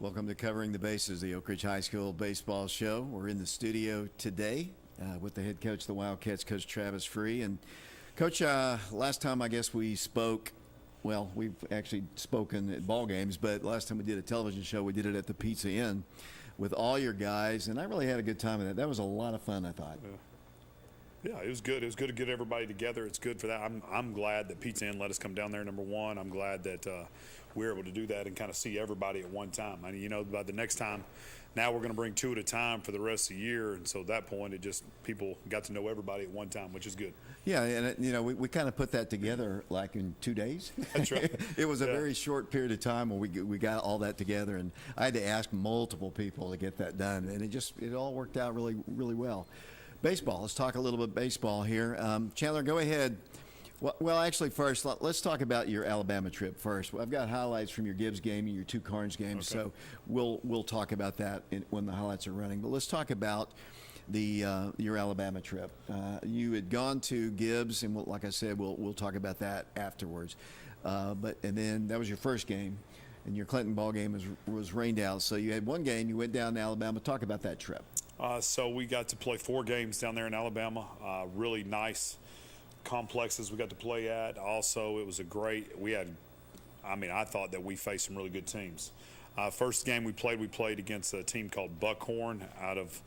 Welcome to Covering the Bases, the Oak Ridge High School baseball show. We're in the studio today with the head coach of the Wildcats, Coach Travis Free. And Coach, last time I guess we spoke, well, we've actually spoken at ball games, but last time we did a television show, we did it at the Pizza Inn with all your guys, and I really had a good time with that. That was a lot of fun, I thought. Yeah, it was good. It was good to get everybody together. It's good for that. I'm glad that Pizza Inn let us come down there, number one. I'm glad that we were able to do that and kind of see everybody at one time. I mean, you know, by the next time, now we're going to bring two at a time for the rest of the year. And so at that point, it just people got to know everybody at one time, which is good. Yeah, and, you know, we kind of put that together like in 2 days. That's right. It was a very short period of time when we got all that together. And I had to ask multiple people to get that done. And it all worked out really, really well. Baseball. Let's talk a little bit baseball here. Chandler, go ahead. Well, actually, first, let's talk about your Alabama trip first. I've got highlights from your Gibbs game and your two Carnes games, okay. So we'll talk about that when the highlights are running. But let's talk about your Alabama trip. You had gone to Gibbs, and like I said, we'll talk about that afterwards. And then that was your first game, and your Clinton ball game was rained out. So you had one game. You went down to Alabama. Talk about that trip. So we got to play 4 games down there in Alabama. Really nice complexes we got to play at. Also, it was I thought that we faced some really good teams. First game we played against a team called Buckhorn out of,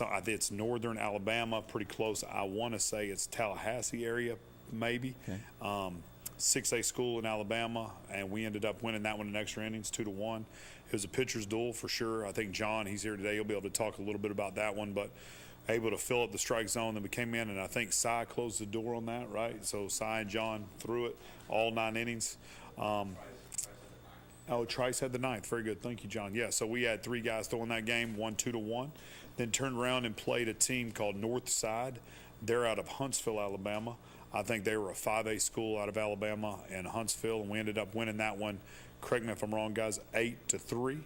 I think it's northern Alabama, pretty close. I want to say it's Tallahassee area, maybe. Okay. 6A school in Alabama, and we ended up winning that one in extra innings, 2-1. It was a pitcher's duel for sure. I think John, he's here today, he'll be able to talk a little bit about that one, but able to fill up the strike zone. Then we came in, and I think Cy closed the door on that, right? So Cy and John threw it all 9 innings. Trice had the 9th. Very good. Thank you, John. Yeah, so we had 3 guys throwing that game, won 2-1. Then turned around and played a team called Northside. They're out of Huntsville, Alabama. I think they were a 5A school out of Alabama and Huntsville, and we ended up winning that one. Correct me if I'm wrong, guys, 8-3.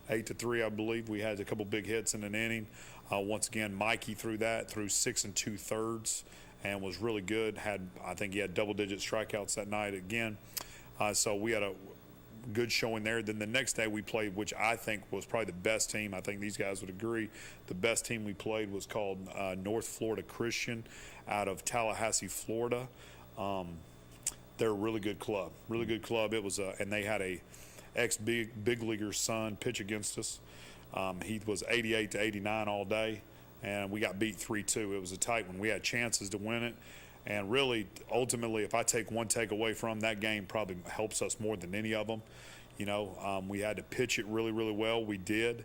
8-3, I believe. We had a couple big hits in an inning. Once again, Mikey threw 6 2/3, and was really good. I think he had double-digit strikeouts that night again. So we had a good showing there. Then the next day we played, which I think was probably the best team. I think these guys would agree. The best team we played was called North Florida Christian out of Tallahassee, Florida. They're a really good club. Really good club. It was and they had a ex-big leaguer's son pitch against us. He was 88-89 all day, and we got beat 3-2. It was a tight one. We had chances to win it, and really, ultimately, if I take one takeaway from that game, probably helps us more than any of them. You know, we had to pitch it really, really well. We did.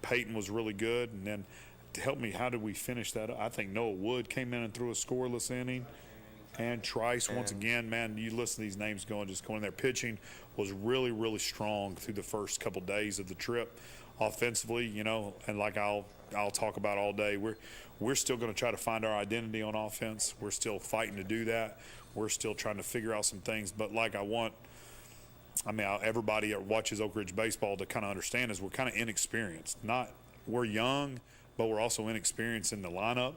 Peyton was really good, and then to help me, how did we finish that? I think Noah Wood came in and threw a scoreless inning. And Trice, once again, man, you listen to these names going there. Pitching was really, really strong through the first couple days of the trip. Offensively, you know, and like I'll talk about all day, we're still going to try to find our identity on offense. We're still fighting to do that. We're still trying to figure out some things. But like everybody that watches Oak Ridge baseball to kind of understand is we're kind of inexperienced. We're young, but we're also inexperienced in the lineup.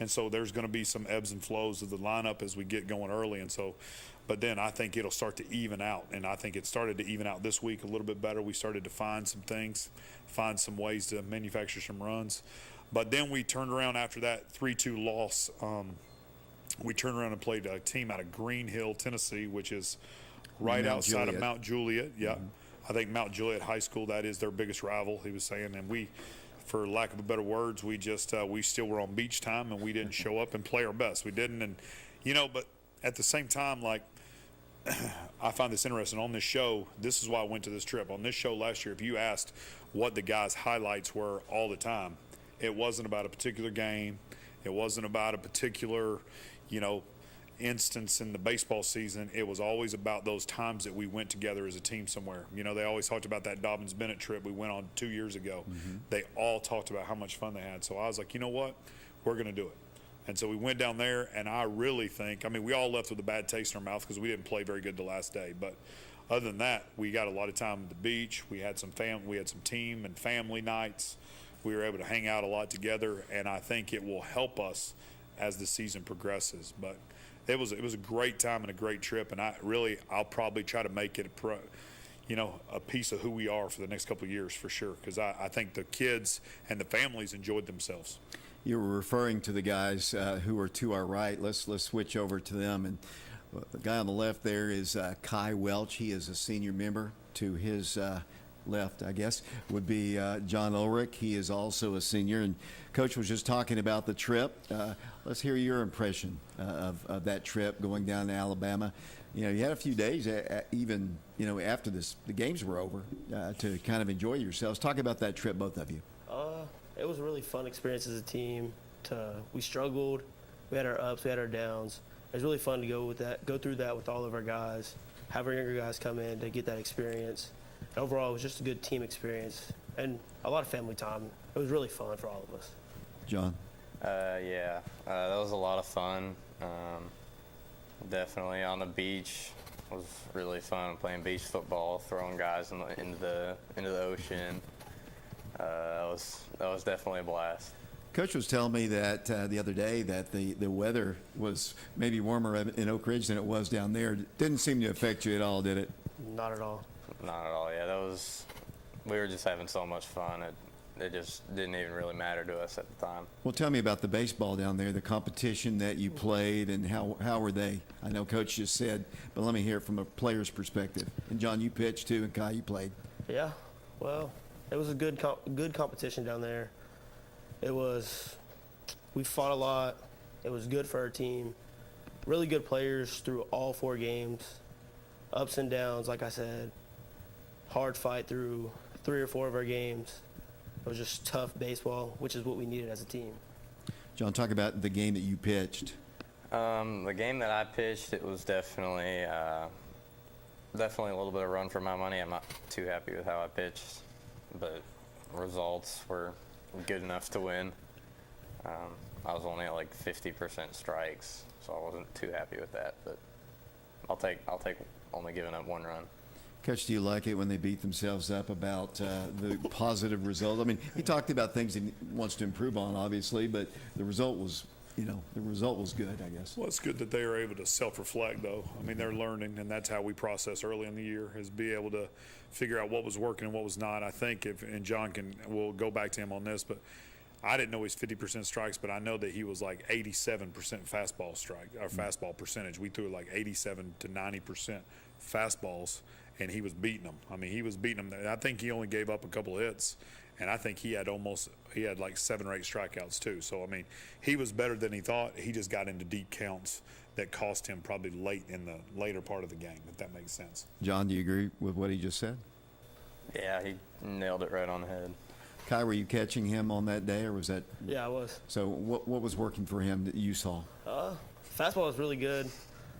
And so there's going to be some ebbs and flows of the lineup as we get going early. And so, but then I think it'll start to even out. And I think it started to even out this week a little bit better. We started to find some things, find some ways to manufacture some runs. But then we turned around after that 3-2 loss. We turned around and played a team out of Green Hill, Tennessee, which is right outside of Mount Juliet. Yeah. Mm-hmm. I think Mount Juliet High School, that is their biggest rival, he was saying. And we for lack of a better words, we just we still were on beach time and we didn't show up and play our best. We didn't, and but at the same time, like I find this interesting on this show. This is why I went to this trip. On this show last year, if you asked what the guys' highlights were all the time, it wasn't about a particular game. It wasn't about a particular, instance in the baseball season. It was always about those times that we went together as a team somewhere. They always talked about that Dobbins-Bennett trip we went on 2 years ago. Mm-hmm. They all talked about how much fun they had. So I was like, you know what? We're going to do it. And so we went down there, and I really think, we all left with a bad taste in our mouth because we didn't play very good the last day. But other than that, we got a lot of time at the beach. We had some team and family nights. We were able to hang out a lot together, and I think it will help us as the season progresses. But it was a great time and a great trip, and I'll probably try to make it a piece of who we are for the next couple of years for sure, because I think the kids and the families enjoyed themselves. You were referring to the guys who are to our right. Let's switch over to them. And the guy on the left there is Kai Welch. He is a senior member. To his left, I guess, would be John Ulrich. He is also a senior. And Coach was just talking about the trip. Let's hear your impression of that trip going down to Alabama. You had a few days, even after the games were over, to kind of enjoy yourselves. Talk about that trip, both of you. It was a really fun experience as a team. We struggled. We had our ups. We had our downs. It was really fun to go through that with all of our guys, have our younger guys come in to get that experience. And overall, it was just a good team experience and a lot of family time. It was really fun for all of us. John? Yeah, that was a lot of fun. Definitely on the beach was really fun, playing beach football, throwing guys into the ocean. That was definitely a blast. Coach was telling me that the other day that the weather was maybe warmer in Oak Ridge than it was down there. It didn't seem to affect you at all, did it? Not at all. Not at all, yeah. We were just having so much fun. It just didn't even really matter to us at the time. Well, tell me about the baseball down there, the competition that you played, and how were they? I know Coach just said, but let me hear it from a player's perspective. And John, you pitched too, and Kai, you played. Yeah, well, it was a good competition down there. We fought a lot. It was good for our team. Really good players through all 4 games. Ups and downs, like I said. Hard fight through 3 or 4 of our games. It was just tough baseball, which is what we needed as a team. John, talk about the game that you pitched. The game that I pitched, it was definitely a little bit of run for my money. I'm not too happy with how I pitched, but results were good enough to win. I was only at like 50% strikes, so I wasn't too happy with that. But I'll take only giving up 1 run. Coach, do you like it when they beat themselves up about the positive result? He talked about things he wants to improve on, obviously, but the result was good, I guess. Well, it's good that they are able to self-reflect, though. They're learning, and that's how we process early in the year, is be able to figure out what was working and what was not. I think and John we'll go back to him on this, but I didn't know he's 50% strikes, but I know that he was like 87% fastball strike, or fastball percentage. We threw like 87 to 90% fastballs, and he was beating them. He was beating them. I think he only gave up a couple of hits, and I think he had like 7 or 8 strikeouts too. So, he was better than he thought. He just got into deep counts that cost him probably late in the later part of the game, if that makes sense. John, do you agree with what he just said? Yeah, he nailed it right on the head. Kai, were you catching him on that day, or was that? Yeah, I was. So what was working for him that you saw? Fastball was really good.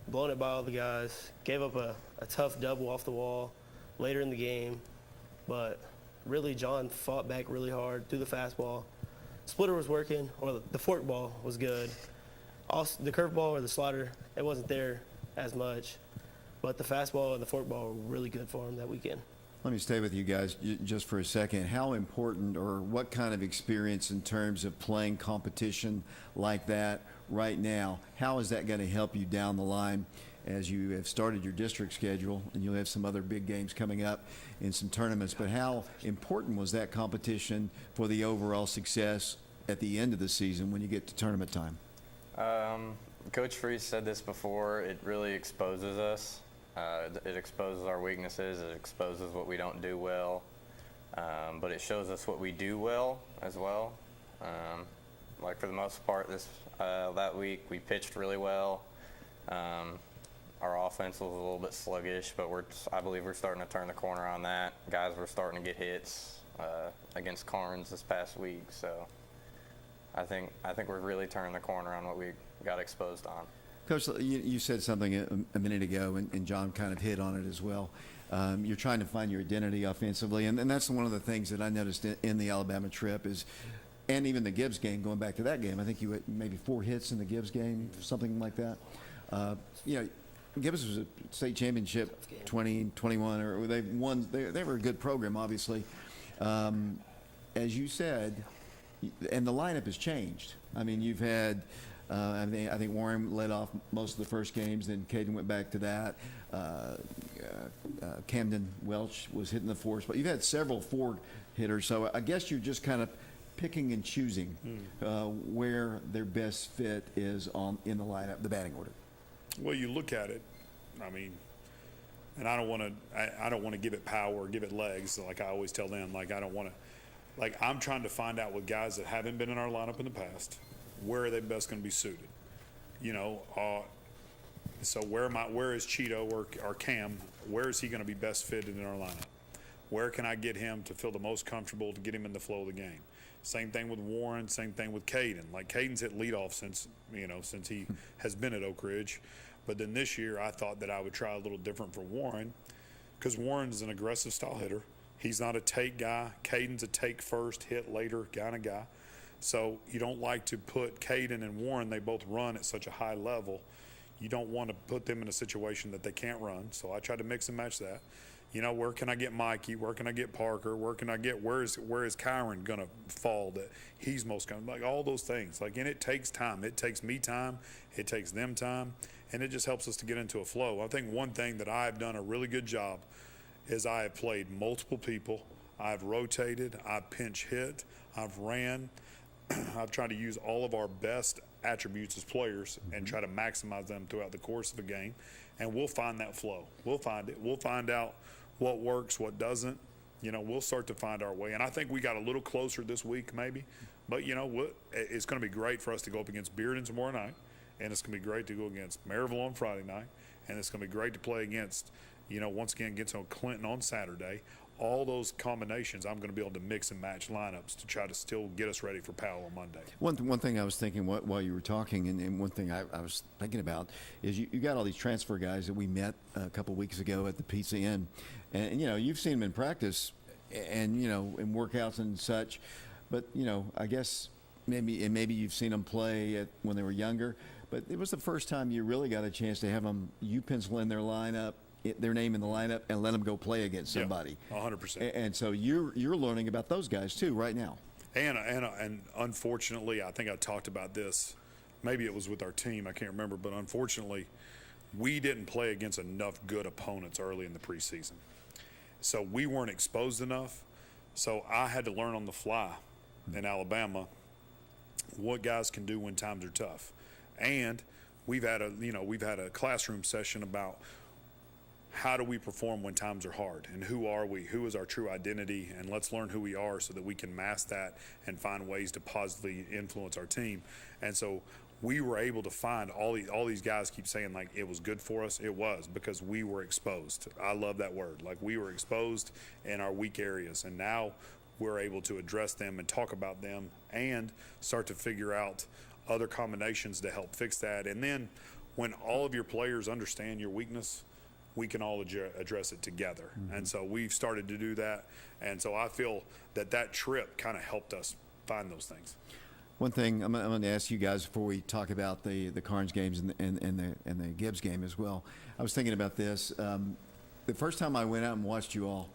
Blowing it by all the guys. Gave up a tough double off the wall later in the game. But really, John fought back really hard through the fastball. Splitter was working, or the fork ball was good. Also, the curveball or the slider, it wasn't there as much. But the fastball and the fork ball were really good for him that weekend. Let me stay with you guys just for a second. How important, or what kind of experience in terms of playing competition like that right now, how is that going to help you down the line as you have started your district schedule, and you'll have some other big games coming up in some tournaments? But how important was that competition for the overall success at the end of the season when you get to tournament time? Coach Freese said this before. It really exposes us. It exposes our weaknesses. It exposes what we don't do well. But it shows us what we do well, as well. Like for the most part, that week we pitched really well. Our offense was a little bit sluggish, but I believe we're starting to turn the corner on that. Guys were starting to get hits against Carnes this past week, so I think we're really turning the corner on what we got exposed on. Coach, you said something a minute ago, and John kind of hit on it as well. You're trying to find your identity offensively, and that's one of the things that I noticed in the Alabama trip is, and even the Gibbs game, going back to that game, I think you had maybe 4 hits in the Gibbs game, something like that. Gibbs was a state championship 2021, or they won. They were a good program, obviously. As you said, and the lineup has changed. I mean, you've had, I think Warren led off most of the first games, then Caden went back to that. Camden Welch was hitting the 4 spot. You've had several 4 hitters, so I guess you're just kind of picking and choosing where their best fit is in the lineup, the batting order. Well, you look at it, I mean, and I don't want to give it power or give it legs. Like I always tell them, like I don't want to, like I'm trying to find out with guys that haven't been in our lineup in the past, where are they best going to be suited? So where is Cheeto or Cam? Where is he going to be best fitted in our lineup? Where can I get him to feel the most comfortable to get him in the flow of the game? Same thing with Warren. Same thing with Caden. Like Caden's hit leadoff since he has been at Oak Ridge, but then this year I thought that I would try a little different for Warren, because Warren's an aggressive style hitter. He's not a take guy. Caden's a take first, hit later kind of guy. So you don't like to put Caden and Warren. They both run at such a high level. You don't want to put them in a situation that they can't run. So I tried to mix and match that. Where can I get Mikey? Where can I get Parker? Where is Kyron going to fall that he's most comfortable? Like all those things. Like, and it takes time. It takes me time. It takes them time. And it just helps us to get into a flow. I think one thing that I've done a really good job is I have played multiple people. I've rotated. I've pinch hit. I've ran. I've tried to use all of our best attributes as players and try to maximize them throughout the course of a game. And we'll find that flow. We'll find it. We'll find out what works, what doesn't. We'll start to find our way. And I think we got a little closer this week maybe. But it's going to be great for us to go up against Bearden tomorrow night. And it's going to be great to go against Maryville on Friday night. And it's going to be great to play against, once again, against Clinton on Saturday. All those combinations, I'm going to be able to mix and match lineups to try to still get us ready for Powell on Monday. One thing I was thinking while you were talking, and one thing I was thinking about is you got all these transfer guys that we met a couple weeks ago at the Pizza Inn, and you've seen them in practice, and in workouts and such, but I guess maybe you've seen them play when they were younger, but it was the first time you really got a chance to have them. You pencil in their lineup. Their name in the lineup and let them go play against somebody. 100%. And so you're learning about those guys too right now. And unfortunately, I think I talked about this. Maybe it was with our team. I can't remember. But unfortunately, we didn't play against enough good opponents early in the preseason. So we weren't exposed enough. So I had to learn on the fly in Alabama what guys can do when times are tough. And we've had a classroom session about how do we perform when times are hard, and who are we? Who is our true identity? And let's learn who we are so that we can mask that and find ways to positively influence our team. And so we were able to find all these guys keep saying like it was good for us. It was, because we were exposed. I love that word. Like we were exposed in our weak areas, and now we're able to address them and talk about them and start to figure out other combinations to help fix that. And then when all of your players understand your weakness, we can all address it together. And so we've started to do that. And so I feel that trip kind of helped us find those things. One thing I'm going to ask you guys before we talk about the Carnes games and the Gibbs game as well. I was thinking about this. The first time I went out and watched you all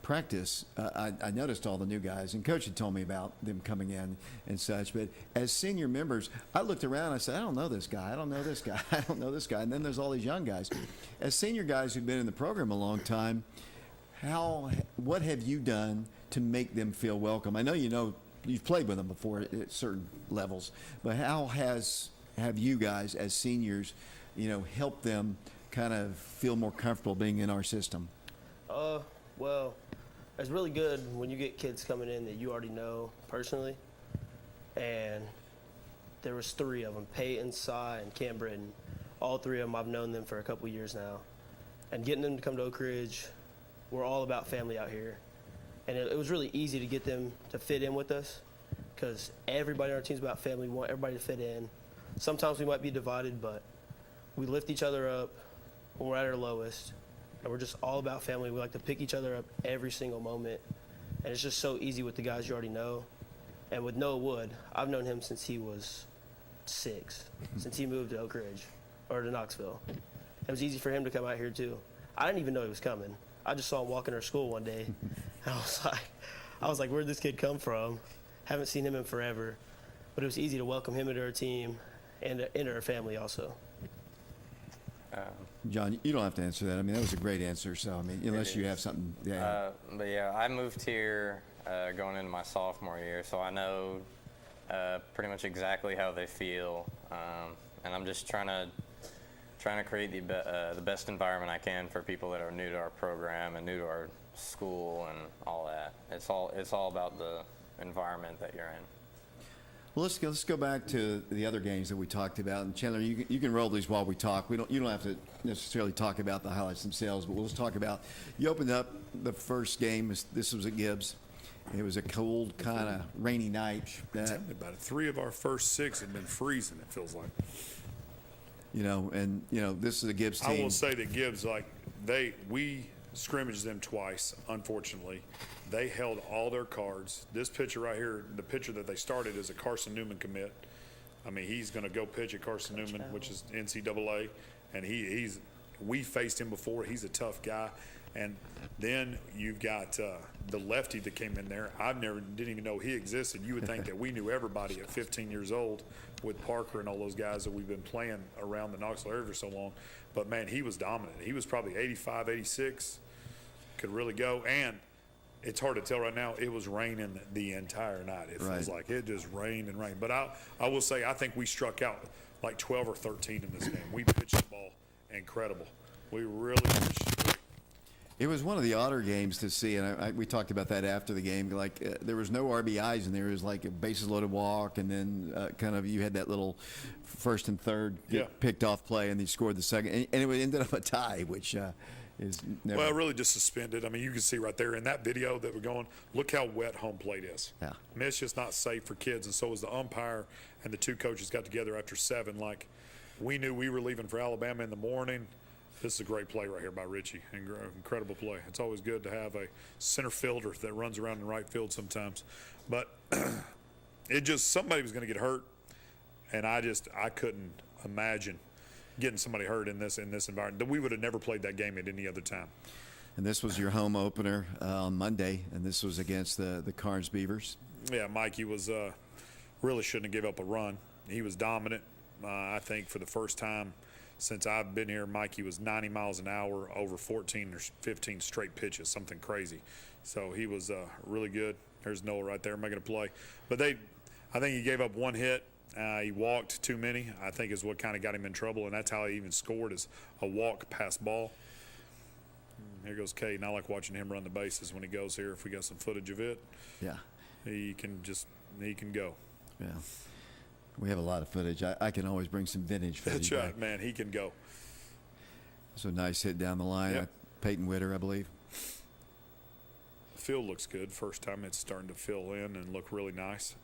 practice, I noticed all the new guys, and Coach had told me about them coming in and such. But as senior members, I looked around and I said, I don't know this guy. I don't know this guy. I don't know this guy. And then there's all these young guys. As senior guys who've been in the program a long time, what have you done to make them feel welcome? I know you've played with them before at certain levels, but how have you guys as seniors, helped them kind of feel more comfortable being in our system? Well, it's really good when you get kids coming in that you already know personally. And there was 3 of them, Peyton, Cy, and Cam Britton. All 3 of them, I've known them for a couple years now. And getting them to come to Oak Ridge, we're all about family out here. And it was really easy to get them to fit in with us because everybody on our team's about family. We want everybody to fit in. Sometimes we might be divided, but we lift each other up when we're at our lowest. And we're just all about family. We like to pick each other up every single moment. And it's just so easy with the guys you already know. And with Noah Wood, I've known him since he was 6, since he moved to Oak Ridge, or to Knoxville. It was easy for him to come out here too. I didn't even know he was coming. I just saw him walking to our school one day. And I was like, where'd this kid come from? Haven't seen him in forever. But it was easy to welcome him into our team and into our family also. John, you don't have to answer that. I mean, that was a great answer. So, I mean, unless you have something. Yeah. But yeah, I moved here going into my sophomore year, so I know pretty much exactly how they feel, and I'm just trying to create the best environment I can for people that are new to our program and new to our school and all that. It's all about the environment that you're in. Well, let's go back to the other games that we talked about. And Chandler, you can roll these while we talk. You don't have to necessarily talk about the highlights themselves, but we'll just talk about. You opened up the first game. This was at Gibbs. It was a cold, kind of rainy night. Tell me about it. 3 of our first 6 have been freezing. It feels like. This is a Gibbs team. I will say that Gibbs, we scrimmaged them twice. Unfortunately, they held all their cards. This pitcher right here, the pitcher that they started, is a Carson Newman commit. I mean, he's going to go pitch at Carson Newman, which is NCAA, and we faced him before. He's a tough guy. And then you've got the lefty that came in there. Didn't even know he existed. You would think that we knew everybody at 15 years old with Parker and all those guys that we've been playing around the Knoxville area for so long. But, man, he was dominant. He was probably 85, 86, could really go. And it's hard to tell right now. It was raining the entire night. It feels like it just rained and rained. But I will say I think we struck out like 12 or 13 in this game. We pitched the ball incredible. We really pitched. It was one of the odder games to see, and we talked about that after the game. There was no RBIs in there. It was like a bases-loaded walk, and then you had that little first and third picked off play, and they scored the second. And it ended up a tie, which is never. Well, really just suspended. I mean, you can see right there in that video that we're going, look how wet home plate is. Yeah. I mean, it's just not safe for kids. And so as the umpire and the 2 coaches got together after 7, we knew we were leaving for Alabama in the morning. This is a great play right here by Richie. Incredible play. It's always good to have a center fielder that runs around in right field sometimes. But somebody was going to get hurt, and I couldn't imagine getting somebody hurt in this environment. We would have never played that game at any other time. And this was your home opener on Monday, and this was against the Carnes Beavers. Yeah, Mikey was really shouldn't have given up a run. He was dominant. I think for the first time since I've been here, Mikey was 90 miles an hour over 14 or 15 straight pitches, something crazy. So he was really good. There's Noah right there making a play. But I think he gave up 1 hit. He walked too many, I think is what kind of got him in trouble, and that's how he even scored, is a walk past ball. Here goes Caden. I like watching him run the bases when he goes here. If we got some footage of it, yeah, he can go. Yeah. We have a lot of footage. I can always bring some vintage footage. That's right, man. He can go. So nice hit down the line. Yep. Peyton Witter, I believe. The field looks good. First time it's starting to fill in and look really nice.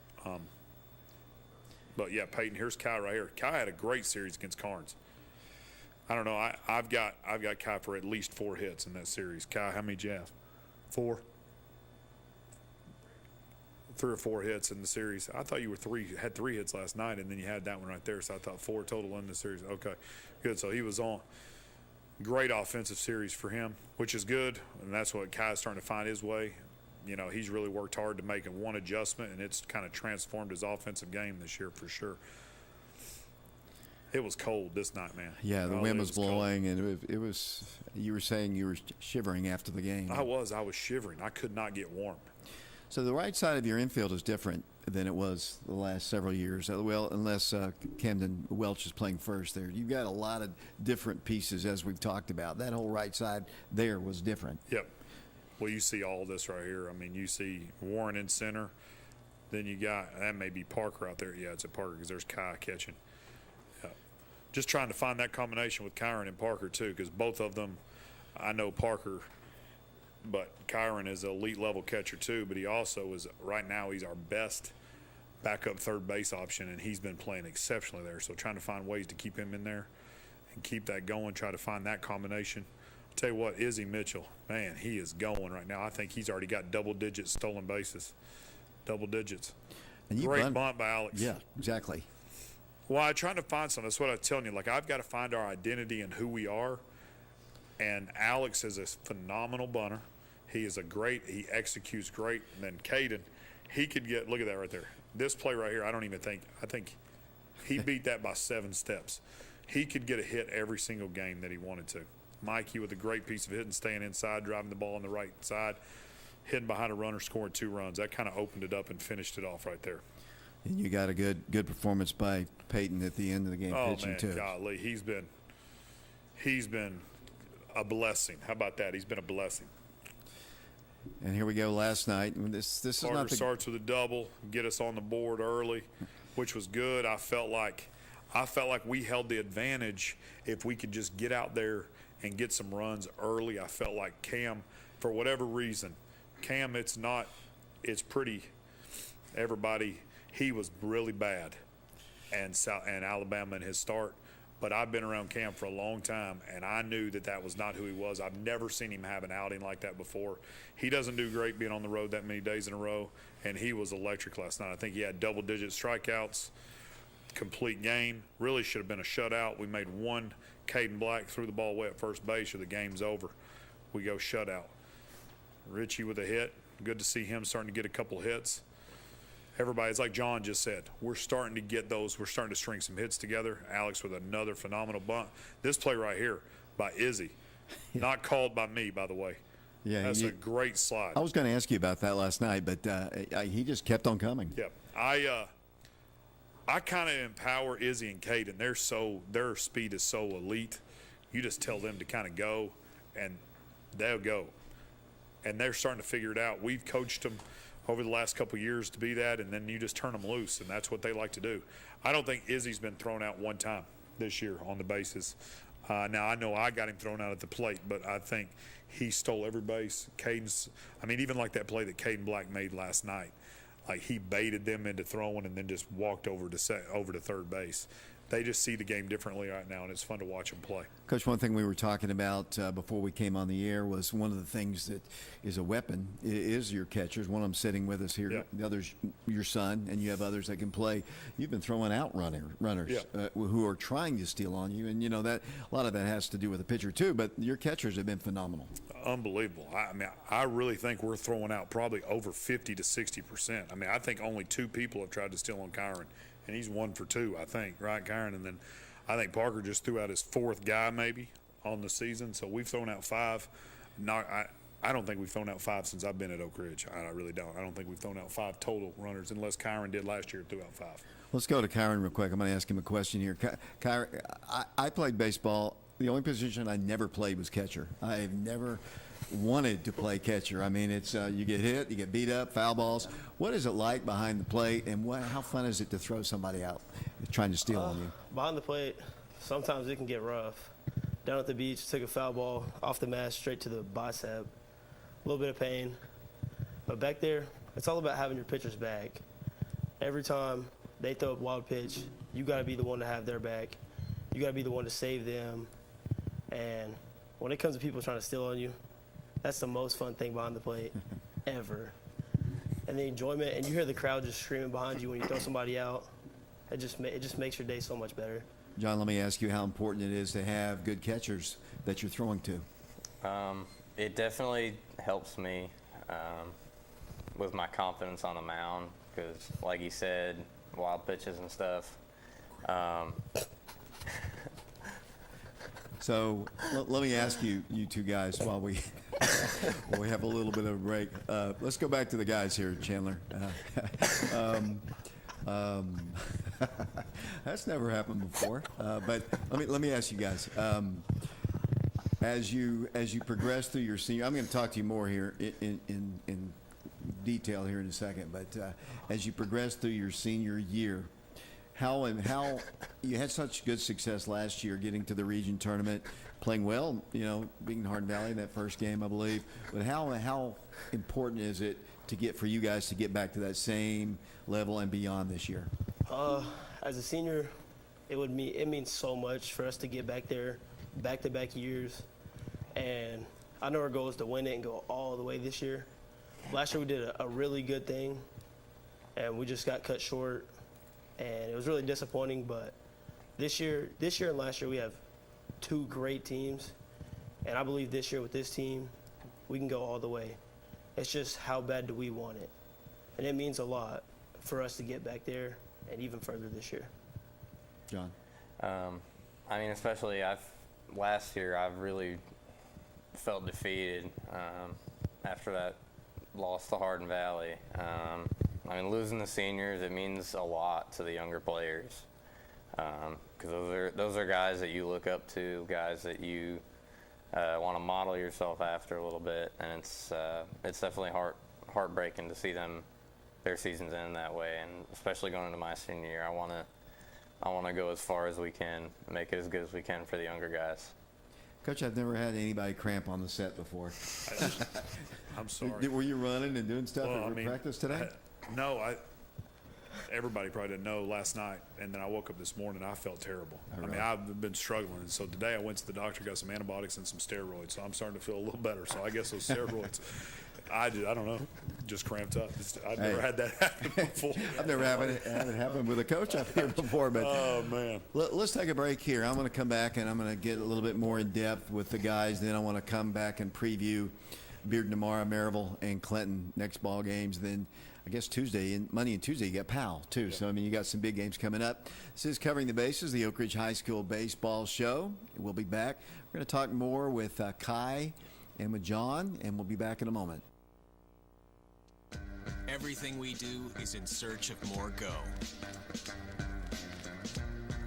But, yeah, Peyton, here's Kai right here. Kai had a great series against Carnes. I don't know. I've got Kai for at least 4 hits in that series. Kai, how many did you have? 4? 3 or 4 hits in the series. I thought you had 3 hits last night, and then you had that one right there. So I thought 4 total in the series. Okay, good. So he was on. Great offensive series for him, which is good, and that's what Kai's starting to find his way. He's really worked hard to make one adjustment, and it's kind of transformed his offensive game this year for sure. It was cold this night, man. Yeah, the wind was blowing, cold. And it was. You were saying you were shivering after the game. I was shivering. I could not get warm. So the right side of your infield is different than it was the last several years. Well, unless Camden Welch is playing first there. You've got a lot of different pieces, as we've talked about. That whole right side there was different. Yep. Well, you see all this right here. I mean, you see Warren in center. Then you got, that may be Parker out there. Yeah, it's at Parker because there's Kai catching. Yeah. Just trying to find that combination with Kyron and Parker, too, because both of them, I know Parker, but Kyron is an elite level catcher, too. But he also is, right now, he's our best backup third base option, and he's been playing exceptionally there. So trying to find ways to keep him in there and keep that going, try to find that combination. Tell you what, Izzy Mitchell, man, he is going right now. I think he's already got double-digit stolen bases, double digits. And Great bunt by Alex. Yeah, exactly. Well, I'm trying to find something. That's what I'm telling you. Like, I've got to find our identity and who we are. And Alex is a phenomenal bunter. He executes great. And then Caden, he could get, look at that right there. This play right here, I think he beat that by 7 steps. He could get a hit every single game that he wanted to. Mikey with a great piece of hitting, staying inside, driving the ball on the right side, hitting behind a runner, scoring 2 runs. That kind of opened it up and finished it off right there. And you got a good performance by Peyton at the end of the game, pitching man, too. Golly, he's been a blessing. How about that? He's been a blessing. And here we go last night. This is Parker not the starts with a double, get us on the board early, which was good. I felt like we held the advantage if we could just get out there and get some runs early. I felt like Cam, for whatever reason, it's pretty, everybody, he was really bad, and Alabama in his start. But I've been around Cam for a long time, and I knew that was not who he was. I've never seen him have an outing like that before. He doesn't do great being on the road that many days in a row, and he was electric last night. I think he had double-digit strikeouts, complete game. Really should have been a shutout. We made one. Caden Black threw the ball away at first base, or the game's over. We go shutout. Richie with a hit. Good to see him starting to get a couple hits. Everybody, it's like John just said, we're starting to get those. We're starting to string some hits together. Alex with another phenomenal bunt. This play right here by Izzy, not called by me, by the way. Yeah, that's a great slide. I was going to ask you about that last night, but he just kept on coming. Yep. I kind of empower Izzy and Caden. Their speed is so elite. You just tell them to kind of go, and they'll go. And they're starting to figure it out. We've coached them over the last couple of years to be that, and then you just turn them loose, and that's what they like to do. I don't think Izzy's been thrown out one time this year on the bases. Now, I know I got him thrown out at the plate, but I think he stole every base. Even like that play that Caden Black made last night. Like, he baited them into throwing and then just walked over to third base. They just see the game differently right now, and it's fun to watch them play. Coach, one thing we were talking about before we came on the air was one of the things that is a weapon is your catchers. One of them sitting with us here. Yeah. The other's your son, and you have others that can play. You've been throwing out runners Yeah. Who are trying to steal on you, and that a lot of that has to do with the pitcher too. But your catchers have been phenomenal. Unbelievable. I really think we're throwing out probably over 50 to 60%. I think only 2 people have tried to steal on Kyron, and he's 1 for 2, I think, right, Kyron? And then I think Parker just threw out his 4th guy maybe on the season. So we've thrown out 5. I don't think we've thrown out 5 since I've been at Oak Ridge. I really don't. I don't think we've thrown out 5 total runners, unless Kyron did last year, threw out 5. Let's go to Kyron real quick. I'm going to ask him a question here. Kyron, I played baseball. The only position I never played was catcher. I've never wanted to play catcher. It's you get hit, you get beat up, foul balls. What is it like behind the plate, and how fun is it to throw somebody out trying to steal on you? Behind the plate, sometimes it can get rough. Down at the beach, took a foul ball off the mat straight to the bicep. A little bit of pain. But back there, it's all about having your pitcher's back. Every time they throw a wild pitch, you got to be the one to have their back. You got to be the one to save them. And when it comes to people trying to steal on you, that's the most fun thing behind the plate ever. And the enjoyment, and you hear the crowd just screaming behind you when you throw somebody out. It just makes your day so much better. John, let me ask you how important it is to have good catchers that you're throwing to. It definitely helps me with my confidence on the mound because, like you said, wild pitches and stuff. So let me ask you two guys while we have a little bit of a break. Let's go back to the guys here, Chandler. That's never happened before. But let me ask you guys. As you progress through your senior, I'm going to talk to you more here in detail here in a second. But as you progress through your senior year, how you had such good success last year, getting to the region tournament, playing well, beating Hardin Valley in that first game, I believe. But how important is it for you guys to get back to that same level and beyond this year? As a senior, it means so much for us to get back there, back-to-back years. And I know our goal is to win it and go all the way this year. Last year we did a really good thing, and we just got cut short, and it was really disappointing. But this year and last year we have two great teams, and I believe this year with this team we can go all the way. It's just how bad do we want it, and it means a lot for us to get back there and even further this year. John? Especially last year I've really felt defeated after that loss to Hardin Valley. Losing the seniors, it means a lot to the younger players, because those are guys that you look up to, guys that you want to model yourself after a little bit, and it's definitely heartbreaking to see their seasons end that way. And especially going into my senior year, I want to go as far as we can, make it as good as we can for the younger guys. Coach, I've never had anybody cramp on the set before. I'm sorry. Were you running and doing stuff at practice today? Everybody probably didn't know last night, and then I woke up this morning and I felt terrible. Right. I've been struggling, and so today I went to the doctor, got some antibiotics and some steroids, so I'm starting to feel a little better. So I guess those steroids, I don't know, just cramped up. I've never had that happen before. I've never had it happen with a coach up here before, but oh man. Let's take a break here. I'm going to come back and I'm going to get a little bit more in depth with the guys. Then I want to come back and preview Bearden tomorrow, Maryville, and Clinton next ball games. Then I guess Monday and Tuesday, you got Powell, too. Yeah. So, you got some big games coming up. This is Covering the Bases, the Oak Ridge High School baseball show. We'll be back. We're going to talk more with Kai and with John, and we'll be back in a moment. Everything we do is in search of more go.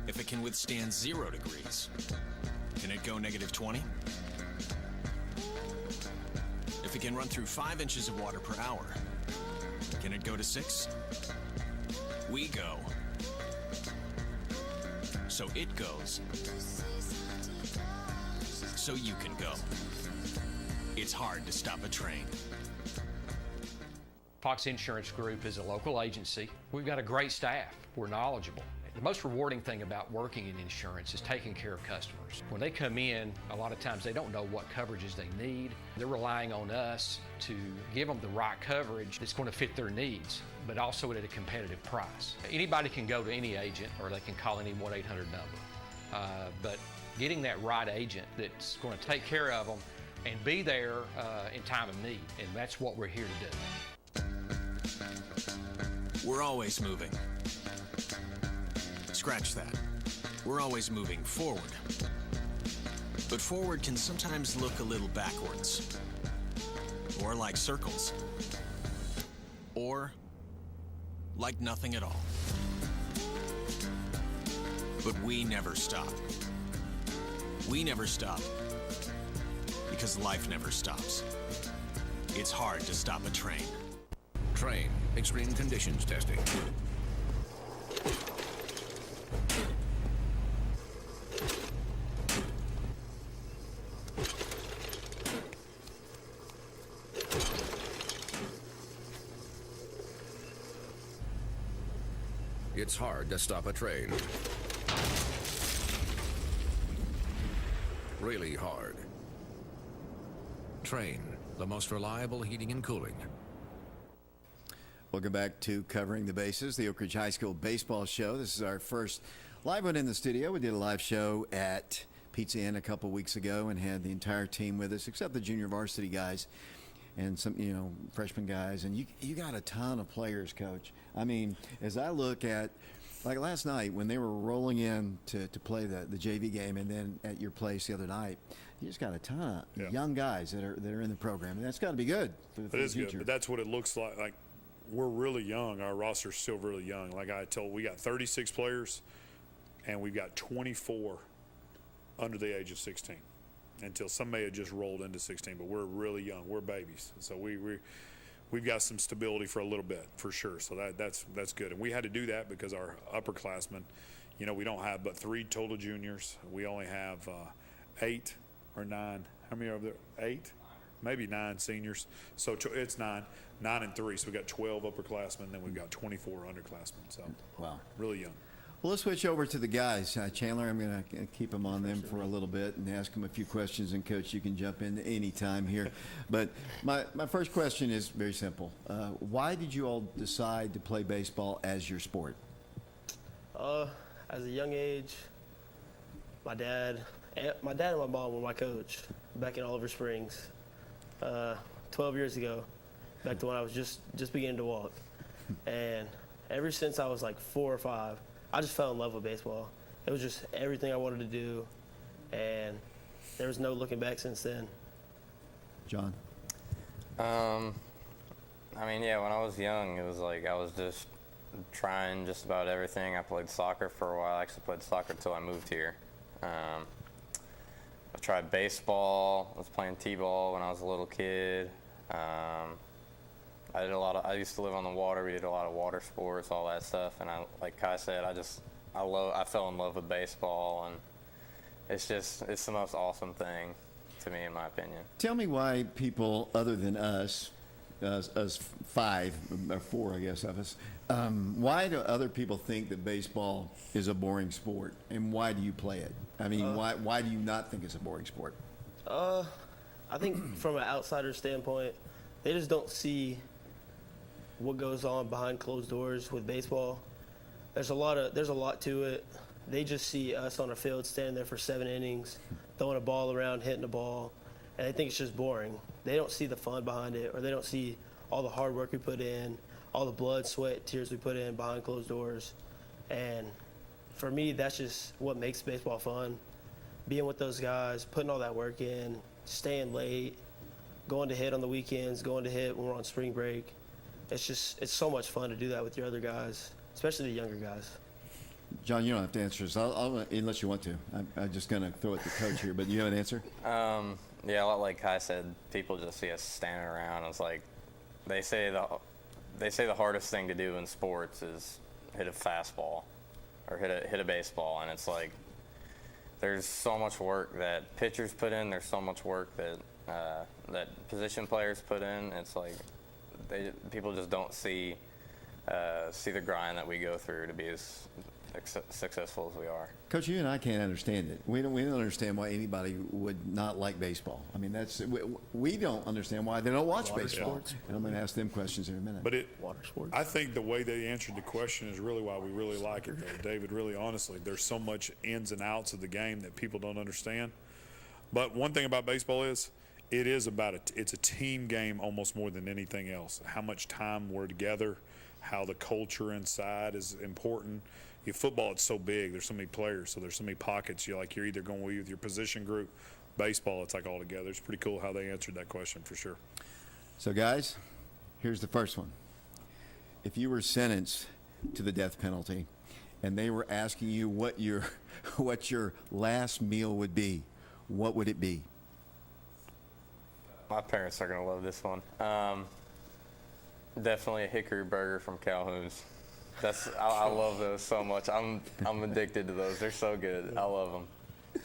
If it can withstand 0 degrees, can it go -20? If it can run through 5 inches of water per hour, can it go to 6? We go. So it goes. So you can go. It's hard to stop a train. Fox Insurance Group is a local agency. We've got a great staff. We're knowledgeable. The most rewarding thing about working in insurance is taking care of customers. When they come in, a lot of times they don't know what coverages they need. They're relying on us to give them the right coverage that's going to fit their needs, but also at a competitive price. Anybody can go to any agent, or they can call any 1-800 number. But getting that right agent that's going to take care of them and be there in time of need, and that's what we're here to do. We're always moving. Scratch that. We're always moving forward. But forward can sometimes look a little backwards. Or like circles. Or like nothing at all. But we never stop. We never stop because life never stops. It's hard to stop a train. Train extreme conditions testing. It's hard to stop a train. Really hard. Train, the most reliable heating and cooling. Welcome back to Covering the Bases, the Oak Ridge High School baseball show. This is our first live one in the studio. We did a live show at Pizza Inn a couple weeks ago and had the entire team with us, except the junior varsity guys and some, freshman guys. And you got a ton of players, Coach. As I look at, like last night when they were rolling in to play the JV game, and then at your place the other night, you just got a ton of young guys that are in the program, and that's got to be good for the future. Good, but that's what it looks like. Like, we're really young. Our roster's still really young. Like I told, we got 36 players, and we've got 24 under the age of 16. until somebody had just rolled into 16. But we're really young. We're babies. So we've got some stability for a little bit, for sure. So that's good. And we had to do that because our upperclassmen, you know, we don't have but 3 total juniors. We only have 8 or 9. How many are there? 8? Maybe 9 seniors. So it's 9 and 3. So we got 12 upperclassmen, then we've got 24 underclassmen. So Wow. really young. Well, let's switch over to the guys. Chandler, I'm going to keep them on them for a little bit and ask them a few questions. And, Coach, you can jump in any time here. But my first question is very simple. Why did you all decide to play baseball as your sport? As a young age, my dad and my mom were my coach back in Oliver Springs 12 years ago, back to when I was just beginning to walk. And ever since I was like 4 or 5, I just fell in love with baseball. It was just everything I wanted to do, and there was no looking back since then. John? I mean, yeah, when I was young, it was like I was just trying just about everything. I played soccer for a while. I actually played soccer until I moved here. I tried baseball. I was playing t-ball when I was a little kid. I used to live on the water. We did a lot of water sports, all that stuff. And like Kai said, I fell in love with baseball, and it's the most awesome thing to me, in my opinion. Tell me why people other than us 5 or 4, I guess, of us, why do other people think that baseball is a boring sport, and why do you play it? I mean, why do you not think it's a boring sport? I think from an outsider standpoint, they just don't see what goes on behind closed doors with baseball. There's a lot to it. They just see us on a field standing there for 7 innings, throwing a ball around, hitting a ball, and they think it's just boring. They don't see the fun behind it, or they don't see all the hard work we put in, all the blood, sweat, tears we put in behind closed doors. And for me, that's just what makes baseball fun. Being with those guys, putting all that work in, staying late, going to hit on the weekends, going to hit when we're on spring break. It's so much fun to do that with your other guys, especially the younger guys. John, you don't have to answer this, I'll unless you want to. I'm just going to throw it to Coach here, but you have an answer? Yeah, like Kai said, people just see us standing around. It's like they say the hardest thing to do in sports is hit a fastball or hit a baseball, and it's like there's so much work that pitchers put in. There's so much work that position players put in. It's like people just don't see the grind that we go through to be as successful as we are. Coach, you and I can't understand it. We don't understand why anybody would not like baseball. I mean, we don't understand why they don't watch baseball. sports. And I'm going to ask them questions in a minute. But Water sports. I think the way they answered the question is really why we really like it, though, David. Really, honestly, there's so much ins and outs of the game that people don't understand. But one thing about baseball is it's a team game almost more than anything else. How much time we're together, how the culture inside is important. Football, it's so big. There's so many players, so there's so many pockets. You're either going with your position group. Baseball, it's like all together. It's pretty cool how they answered that question for sure. So, guys, here's the first one. If you were sentenced to the death penalty and they were asking you what your last meal would be, what would it be? My parents are going to love this one. Definitely a hickory burger from Calhoun's. I love those so much. I'm addicted to those. They're so good. I love them.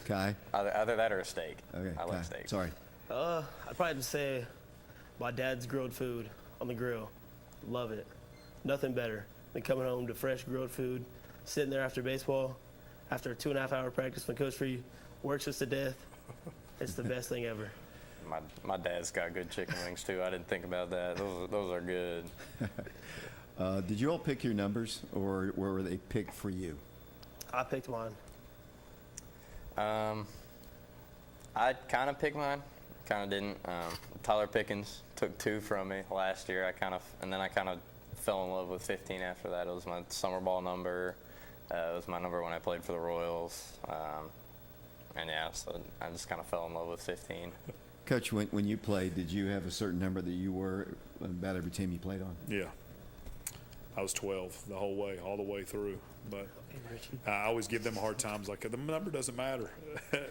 Kai? Either that or a steak. Okay, I Kai. love steak. Sorry. I'd probably just say my dad's grilled food on the grill. Love it. Nothing better than coming home to fresh grilled food, sitting there after baseball, after a 2.5-hour practice when Coach Free works us to death. It's the best thing ever. My dad's got good chicken wings too. I didn't think about that. Those are good. Did you all pick your numbers, or were they picked for you? I picked mine. I kind of picked mine, kind of didn't. Tyler Pickens took 2 from me last year. And then I kind of fell in love with 15 after that. It was my summer ball number. It was my number when I played for the Royals. And yeah, so I just kind of fell in love with 15. Coach, when you played, did you have a certain number that you were about every team you played on? Yeah. I was 12 the whole way, all the way through. But I always give them a hard time. It's like the number doesn't matter, and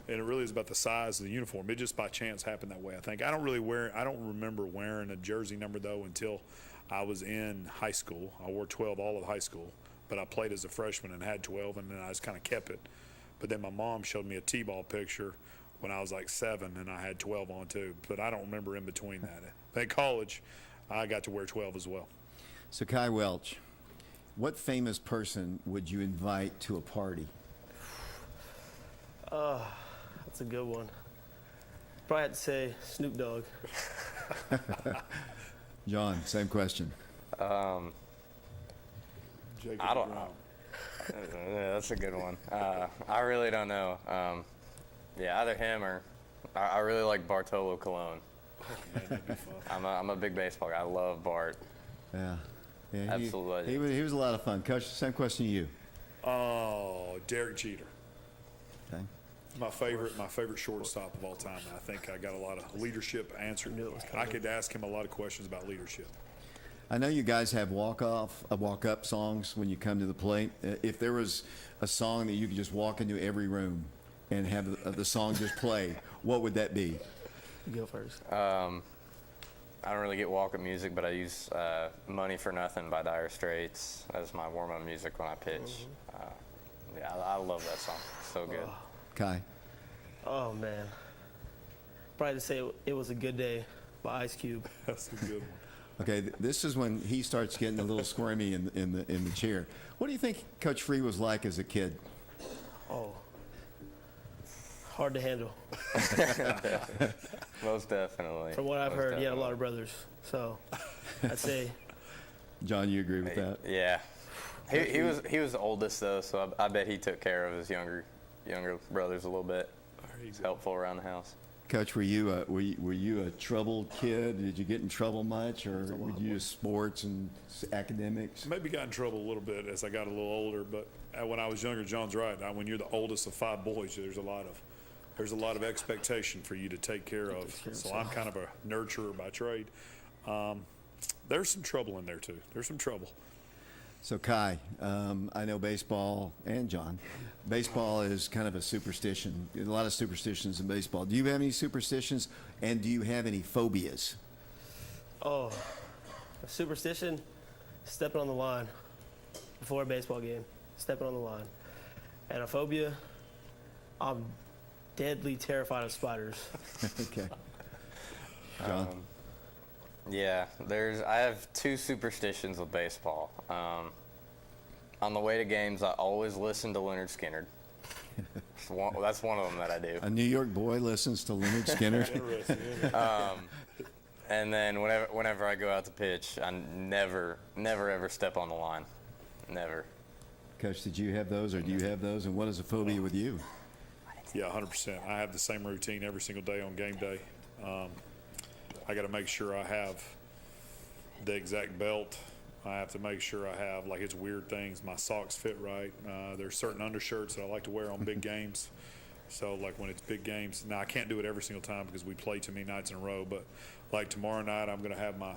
it really is about the size of the uniform. It just by chance happened that way. I think I don't remember wearing a jersey number though until I was in high school. I wore 12 all of high school, but I played as a freshman and had 12, and then I just kind of kept it. But then my mom showed me a T-ball picture when I was like 7, and I had 12 on too. But I don't remember in between that. At college, I got to wear 12 as well. So Kai Welch, what famous person would you invite to a party? That's a good one. Probably have to say Snoop Dogg. John, same question. Jacob I don't Brown. know. Yeah, that's a good one. I really don't know. Yeah, either him or I really like Bartolo Colon. Oh, man, that'd be fun. I'm a big baseball guy. I love Bart. Yeah. Absolute He was a lot of fun. Coach, same question to you. Oh, Derek Jeter. Okay. My favorite shortstop of all time. I think I got a lot of leadership answered. I could ask him a lot of questions about leadership. I know you guys have walk-up songs when you come to the plate. If there was a song that you could just walk into every room and have the song just play, what would that be? You go first. I don't really get walk-up music, but I use "Money for Nothing" by Dire Straits as my warm-up music when I pitch. Yeah, I love that song. So good. Kai. Oh, man. Probably to say It Was a Good Day by Ice Cube. That's a good one. Okay, this is when he starts getting a little squirmy in the chair. What do you think Coach Free was like as a kid? Oh. Hard to handle. Most definitely. From what I've Most heard, he had a definitely. lot of brothers. So I'd say John, you agree with that? Yeah. He was the oldest though, so I bet he took care of his younger brothers a little bit. Helpful around the house. Coach, were you a troubled kid? Did you get in trouble much, or were you sports and academics? Maybe got in trouble a little bit as I got a little older, but when I was younger, John's right. When you're the oldest of 5 boys, there's a lot of expectation for you to take care of. So I'm kind of a nurturer by trade. There's some trouble in there too. There's some trouble. So Kai, I know baseball, and John, baseball is kind of a superstition. There's a lot of superstitions in baseball. Do you have any superstitions, and do you have any phobias? Oh, a superstition, stepping on the line before a baseball game, stepping on the line. And a phobia, I'm deadly terrified of spiders. Okay. John? Yeah, I have 2 superstitions with baseball. On the way to games, I always listen to Leonard Skinner. That's one of them that I do. A New York boy listens to Leonard Skinner. And then whenever I go out to pitch, I never ever step on the line. Never. Coach, did you have those, or do you have those? And what is a phobia with you? Yeah, 100%. I have the same routine every single day on game day. I got to make sure I have the exact belt. I have to make sure I have, like, it's weird things. My socks fit right. There's certain undershirts that I like to wear on big games. So, like, when it's big games, now I can't do it every single time because we play too many nights in a row. But like tomorrow night, I'm gonna have my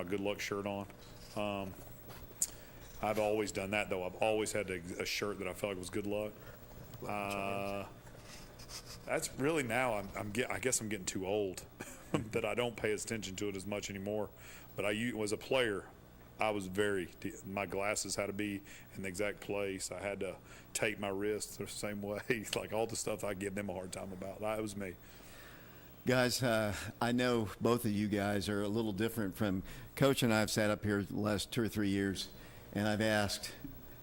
good luck shirt on. I've always done that though. I've always had a shirt that I felt like was good luck. That's really now. I guess I'm getting too old that I don't pay attention to it as much anymore. But as a player, I was my glasses had to be in the exact place. I had to tape my wrists the same way. Like all the stuff I give them a hard time about. That was me. Guys, I know both of you guys are a little different from Coach and I have sat up here the last 2 or 3 years, and I've asked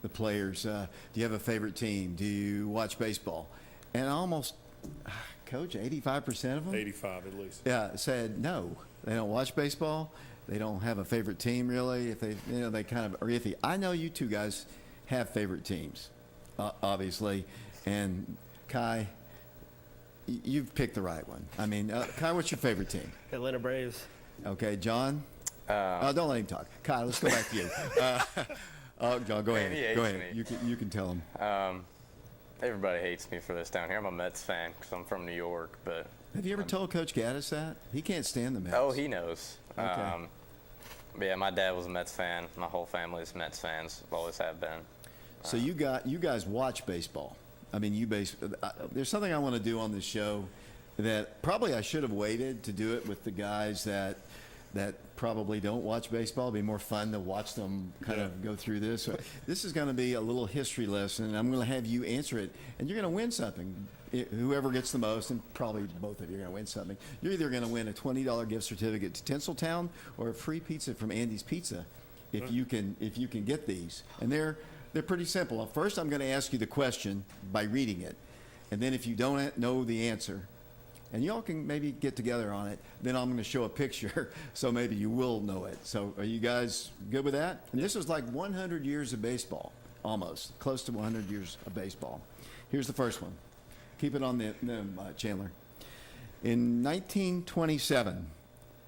the players, do you have a favorite team? Do you watch baseball? And almost, Coach, 85% of them? 85 at least. Yeah, said no. They don't watch baseball. They don't have a favorite team really. If they, they kind of are iffy. I know you two guys have favorite teams, obviously, and Kai, you've picked the right one. I mean, Kai, what's your favorite team? Atlanta Braves. Okay, John. Don't let him talk. Kai, let's go back to you. John, go ahead. Go ahead. You can tell him. Everybody hates me for this down here. I'm a Mets fan because I'm from New York, but Have you ever told Coach Gaddis that? He can't stand the Mets. oh, he knows. Okay. But yeah, my dad was a Mets fan. My whole family's Mets fans. Always have been. So you guys watch baseball. I mean, there's something I want to do on this show that probably I should have waited to do it with the guys that probably don't watch baseball. It'd be more fun to watch them kind of go through this. So this is going to be a little history lesson, and I'm going to have you answer it, and you're going to win something. Whoever gets the most, and probably both of you are going to win something. You're either going to win a $20 gift certificate to Tinseltown or a free pizza from Andy's Pizza if you can get these. And they're pretty simple. First, I'm going to ask you the question by reading it, and then if you don't know the answer, and y'all can maybe get together on it, then I'm going to show a picture, so maybe you will know it. So are you guys good with that? And this is like 100 years of baseball, almost, close to 100 years of baseball. Here's the first one. Keep it on the Chandler. In 1927,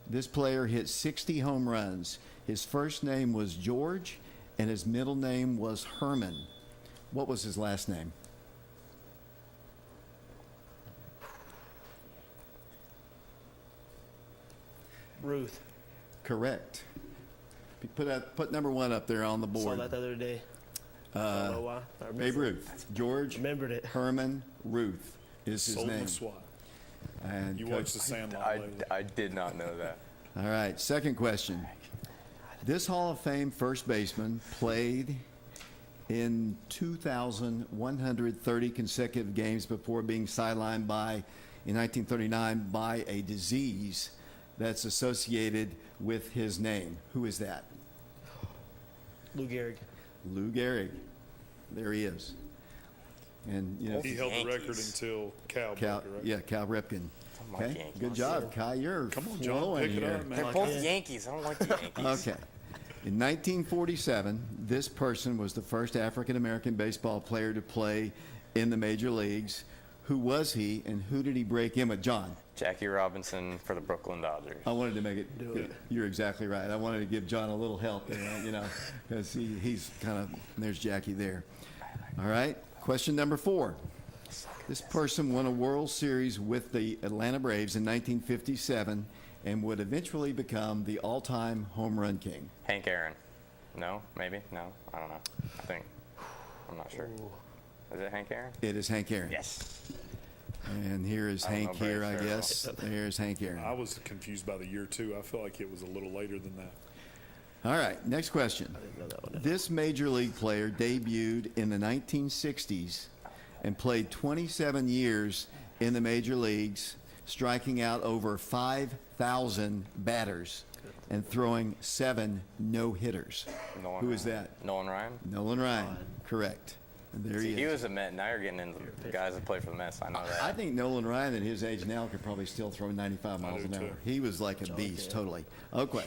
this player hit 60 home runs. His first name was George, and his middle name was Herman. What was his last name? Ruth. Correct. Put number one up there on the board. Saw that the other day. I don't know why. I remember Babe it. Ruth. George Remembered it. Herman Ruth is his Sold name. the SWAT. And You Coach- watched The Sandlot lately. I did not know that. All right, second question. This Hall of Fame first baseman played in 2,130 consecutive games before being sidelined in 1939 by a disease that's associated with his name. Who is that? Lou Gehrig. Lou Gehrig. There he is. And you know, He held the record Yankees. until Cal, Cal, broke it, right? yeah, Cal Ripken. like Okay, Yankees. good job, Kai. You're Come on, John, flowing pick it here. up, man. They're both Yankees. I don't like the Yankees. Okay. In 1947, this person was the first African-American baseball player to play in the major leagues. Who was he, and who did he break in with? John. Jackie Robinson for the Brooklyn Dodgers. I wanted to make it. You're exactly right. I wanted to give John a little help there, because he's kind of, there's Jackie there. All right. Question number 4. This person won a World Series with the Atlanta Braves in 1957 and would eventually become the all-time home run king. Hank Aaron. No? Maybe? No? I don't know. I think. I'm not sure. Is it Hank Aaron? It is Hank Aaron. Yes. And here is I don't know Hank here, I Braves very guess. There's Hank Aaron. I was confused by the year, too. I feel like it was a little later than that. All right, next question. Didn't know that one. This major league player debuted in the 1960s and played 27 years in the major leagues, striking out over 5,000 batters and throwing 7 no-hitters. Nolan Who is Ryan. that? Nolan Ryan? Nolan Ryan. Correct. And there See, he he is. was a Met. Now you're getting into the guys that play for the Mets. I know that. I think Nolan Ryan at his age now could probably still throw 95 miles do an hour. too. He was like a beast, totally. Okay.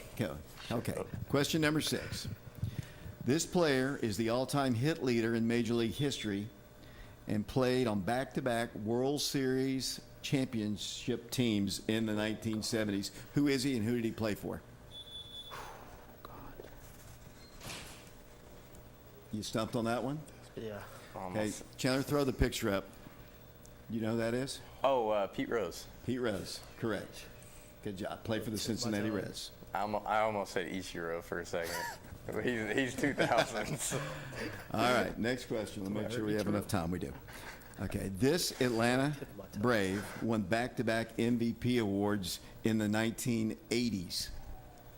Question number 6. This player is the all-time hit leader in Major League history and played on back-to-back World Series championship teams in the 1970s. Who is he and who did he play for? You stumped on that one? Yeah. Okay, Almost. Chandler, throw the picture up. You know who that is? Oh, Pete Rose. Pete Rose, correct. Good job. Played for the Cincinnati time. Reds. I almost said Ichiro for a second. He's 2000s. All right, next question. We'll make sure we have enough time. We do. Okay, this Atlanta Brave won back-to-back MVP awards in the 1980s.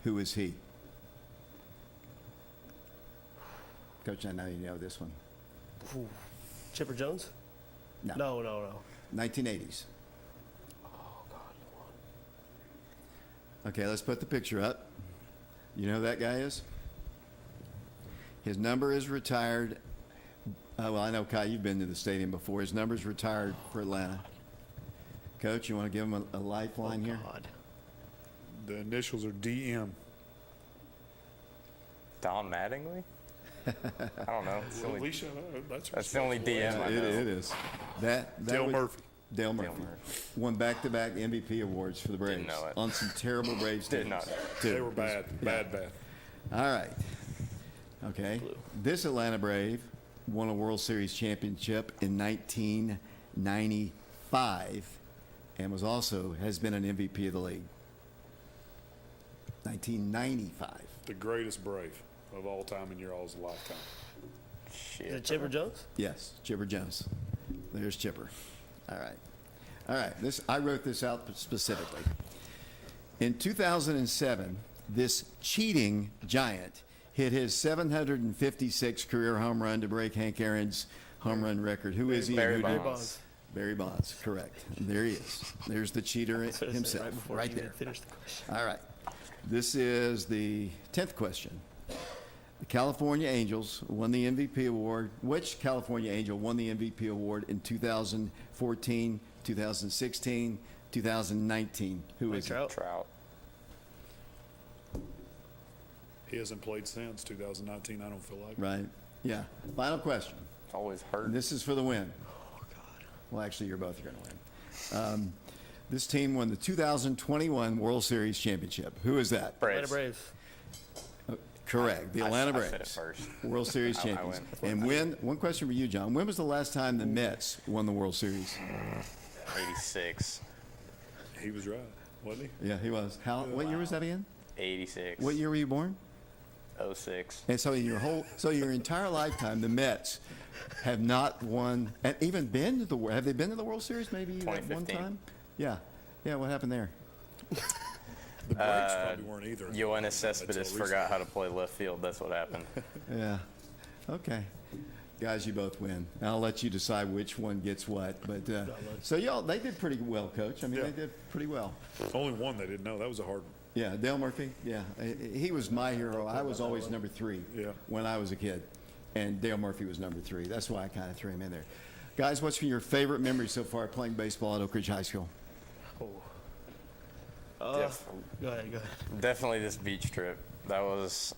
Who is he? Coach, I know you know this one. Chipper Jones? No. No. 1980s. Okay, let's put the picture up. You know who that guy is? His number is retired. Well, I know, Kai, you've been to the stadium before. His number's retired for Atlanta. Coach, you want to give him a lifeline here? God. The initials are DM. Don Mattingly? I don't know. It's the only- Alicia, That's the only DM I It know. is. That Dale would- Murphy. Dale Murphy. Won back-to-back MVP awards for the Braves. Didn't know it. On some terrible Braves Did teams. not know. too. They were bad. Bad. All right. Okay. This Atlanta Brave won a World Series championship in 1995 and has been an MVP of the league. 1995. the greatest Brave of all time in your all's lifetime? Is it Chipper Jones? Yes, Chipper Jones. There's Chipper. All right. All right. I wrote this out specifically. In 2007, this cheating giant hit his 756 career home run to break Hank Aaron's home run record. Who is he? Barry and who did- Bonds. Barry Bonds, correct. There he is. There's the cheater himself, Right before right you there. finish the question. All right. This is the 10th question. The California Angels won the MVP award. Which California Angel won the MVP award in 2014, 2016, 2019? Who Mike is it? Trout. Trout. He hasn't played since 2019, I don't feel like. Right. Yeah. Final question. It's always hurt. And this is for the win. Oh, God. Well, actually, you're both going to win. This team won the 2021 World Series championship. Who is that? Atlanta Braves. Braves. Correct. The Atlanta I Braves. said it first. World Series I champions. win. One question for you, John. When was the last time the Mets won the World Series? 86. He was right, wasn't he? Yeah, he was. What year was that again? 86. What year were you born? 06. And so your entire lifetime, the Mets have not won, and even been to have they been to the World Series maybe at one 2015. time? Yeah. Yeah, what happened there? The Braves probably weren't either. Yoenis Until Cespedes recently. forgot how to play left field. That's what happened. Yeah. Okay. Guys, you both win. I'll let you decide which one gets what. But so they did pretty well, Coach. I mean, Yeah. they did pretty well. Only one they didn't know. That was a hard one. Yeah, Dale Murphy. Yeah, he was my hero. I was always number 3 Yeah. when I was a kid, and Dale Murphy was number 3. That's why I kind of threw him in there. Guys, what's your favorite memory so far playing baseball at Oak Ridge High School? Oh. Def- Go ahead. Definitely this beach trip. I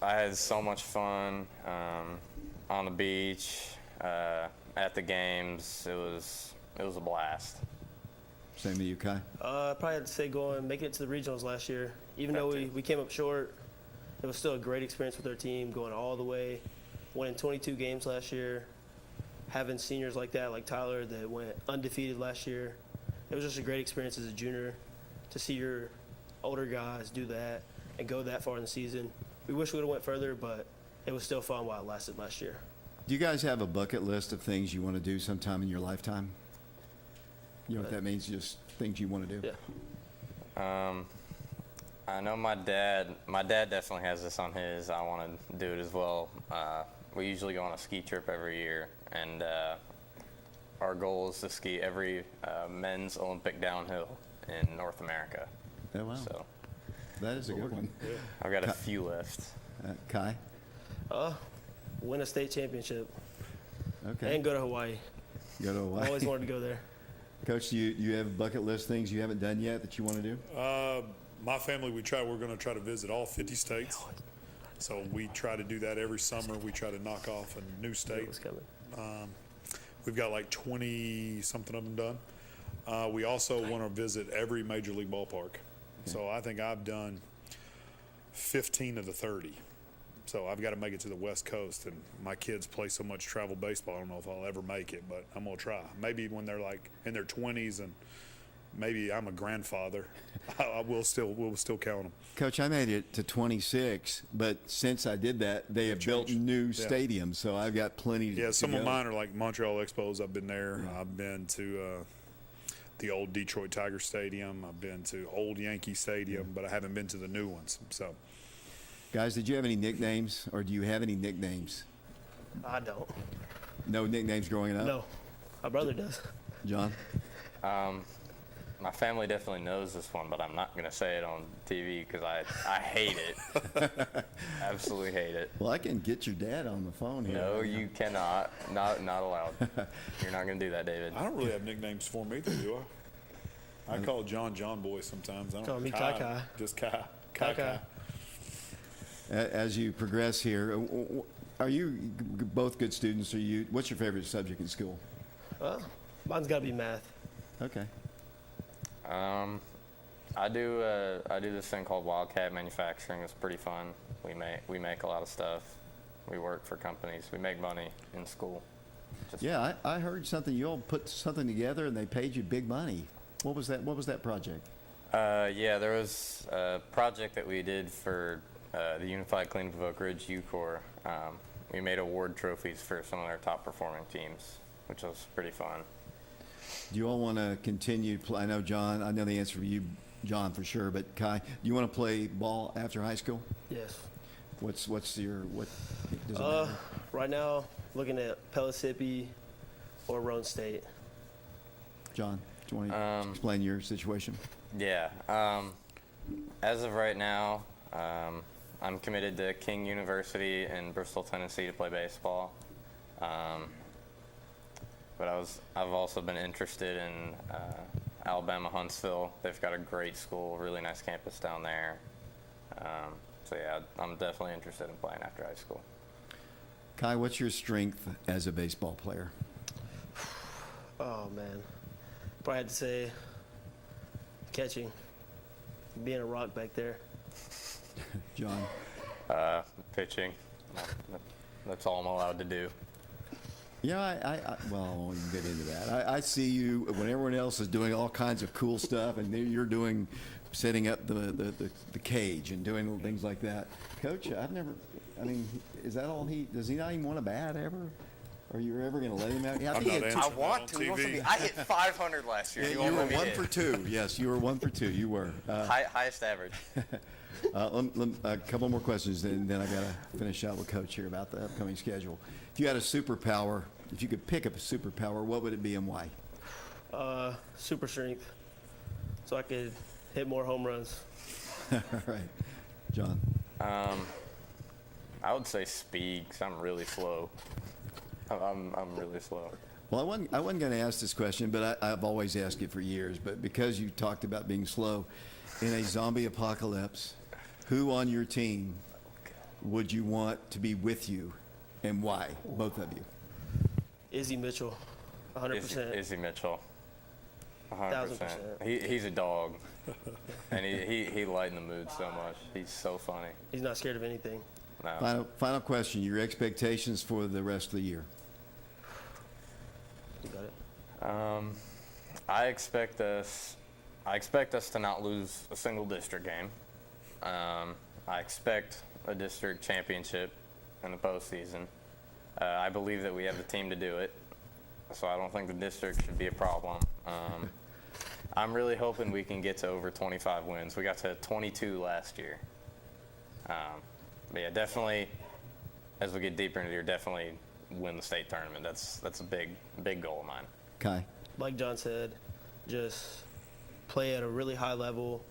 had so much fun on the beach, at the games. It was a blast. Same to you, Kai. I probably had to say making it to the regionals last year. Even though That too. we came up short, it was still a great experience with our team, going all the way, winning 22 games last year, having seniors like that, like Tyler, that went undefeated last year. It was just a great experience as a junior to see your older guys do that and go that far in the season. We wish we would have went further, but it was still fun while it lasted last year. Do you guys have a bucket list of things you want to do sometime in your lifetime? You know what that means? Just things you want to do? Yeah. I know my dad definitely has this on his. I want to do it as well. We usually go on a ski trip every year, and our goal is to ski every men's Olympic downhill in North America. Oh, wow. So That is a good one. I've got a few left. Kai? Win a state championship Okay. and go to Hawaii. Go to I Hawaii. always wanted to go there. Coach, do you have bucket list things you haven't done yet that you want to do? My family, we're going to try to visit all 50 states. So we try to do that every summer. We try to knock off a new It state. was coming. We've got like 20-something of them done. We also want to visit every major league ballpark. So I think I've done 15 of the 30. So I've got to make it to the West Coast, and my kids play so much travel baseball. I don't know if I'll ever make it, but I'm gonna try. Maybe when they're like in their 20s, and maybe I'm a grandfather, we'll still count them. Coach, I made it to 26, but since I did that, they have built changed. new Yeah. stadiums, so I've got plenty to Yeah, some to of go. mine are like Montreal Expos. I've been there. I've been to the old Detroit Tiger Stadium. I've been to old Yankee Stadium, but I haven't been to the new ones. So. Guys, did you have any nicknames, or do you have any nicknames? I don't. No nicknames growing up? No. My brother does. John? My family definitely knows this one, but I'm not gonna say it on TV because I hate it. Absolutely hate it. Well, I can get your dad on the phone here. No, you cannot. Not allowed. You're not gonna do that, David. I don't really have nicknames for me, do I? I call John Boy sometimes. I don't Call know. me Kai. Just Kai. Kai. As you progress here, are you both good students? What's your favorite subject in school? Mine's got to be math. Okay. I do this thing called Wildcat manufacturing. It's pretty fun. We make a lot of stuff. We work for companies. We make money in school. Yeah, I heard something. You all put something together and they paid you big money. What was that? What was that project? Yeah, there was a project that we did for the Unified Clean of Oak Ridge U Corps. We made award trophies for some of their top performing teams, which was pretty fun. Do you all want to continue? I know, John, I know the answer for you, John, for sure, but Kai, do you want to play ball after high school? Yes. What does it matter? Right now, looking at Pellissippi or Roan State. John, do you want to explain your situation? Yeah. As of right now, I'm committed to King University in Bristol, Tennessee to play baseball. But I've also been interested in Alabama Huntsville. They've got a great school, really nice campus down there. So yeah, I'm definitely interested in playing after high school. Kai, what's your strength as a baseball player? Oh, man. Probably had to say catching, being a rock back there. John? Pitching. That's all I'm allowed to do. Yeah, well, I won't even get into that. I see you when everyone else is doing all kinds of cool stuff, and you're setting up the cage and doing things like that. Coach, is that all does he not even want a bat ever? Are you ever going to let him out? Yeah, I'm not answering I that want on to. He wants to TV. be. I hit 500 last year. Yeah, He you won't were let me 1 hit. for 2. Yes, you were 1 for 2. You were. Highest average. A couple more questions, and then I got to finish out with Coach here about the upcoming schedule. If you had a superpower, if you could pick up a superpower, what would it be and why? Super strength, so I could hit more home runs. All right, John. I would say speed, 'cause I'm really slow. I'm really slow. Well, I wasn't going to ask this question, but I've always asked it for years. But because you talked about being slow, in a zombie apocalypse, who on your team would you want to be with you, and why? Both of you. Izzy Mitchell, 100%. Izzy Mitchell. 100%. 1000%. He's a dog, and he lightened the mood so much. He's so funny. He's not scared of anything. No. Final question. Your expectations for the rest of the year? You got it. I expect us to not lose a single district game. I expect a district championship in the postseason. I believe that we have the team to do it, so I don't think the district should be a problem. I'm really hoping we can get to over 25 wins. We got to 22 last year. But yeah, definitely, as we get deeper into the year, definitely win the state tournament. That's a big goal of mine. Kai? Like John said, just play at a really high level,